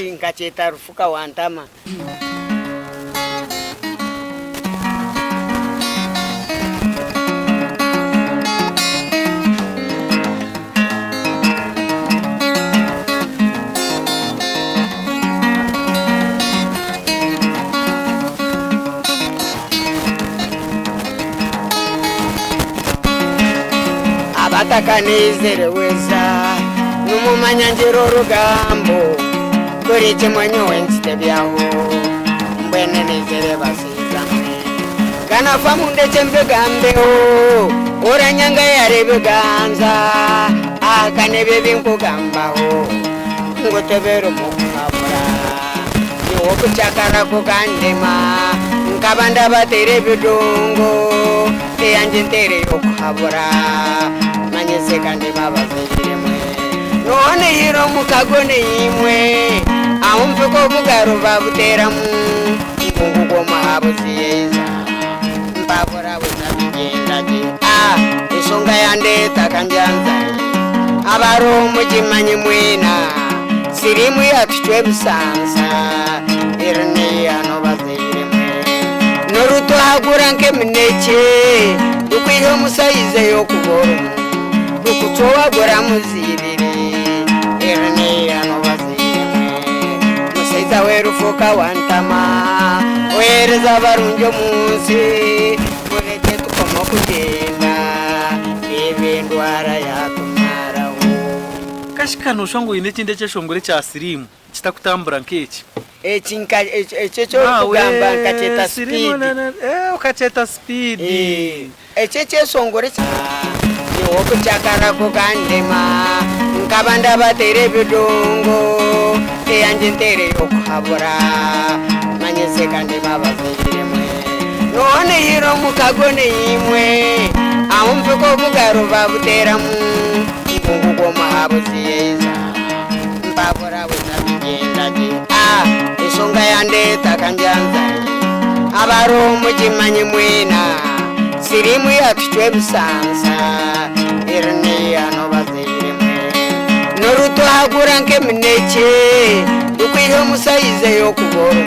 Ngacheta rufuka wantama. Abatakanizere weza numumanyangiro rugambo kuri kimwanyo wensite byaho mbene nizere basizamwe kana famunde chembegambeho oranyanga yarebe ganza akanebe binkugambaho ngotebero mukabura niwo kuchakara kukandema nkabanda batere bidongo eyanje ntere yokhabura manyese kandi babaziremwe none hiro mukagone imwe aumfiko bugaro babuteramu ngunguko mahabuziyeza mbabura buzabigendaje isonga yande takanjanza abaro mujimanyi mwena sirimu yatutwe busansa irne ano baziremwe noruto hagura nke mineke ukwiho musayize yo kuboro ukutowa gora muzirire irne ano baziremwe musayiza werufuka wantama wereza barunjo munsi mureke tukomo kugenda ibindwara yatumaraho kashikano shongo ine chinde cheshongore cha sirimu chitakutambura nkeki echecho kugamba nkacheta speed ukacheta speed echeche songore niwo kuchakara kukandema nkabanda batere bidongo eyanje ntere yokhabura manyese kandi babaziremwe none hiro mukagone imwe aumfiko bugaro babuteramu ngunguko mahabuziyeza mbabura buzabigendaje isonga yande takanjanza abaro mujimanyi mwena sirimu yatutwe busansa irne ano baziremwe noruto hagura nke mineke ukwiho musayize yo kuboro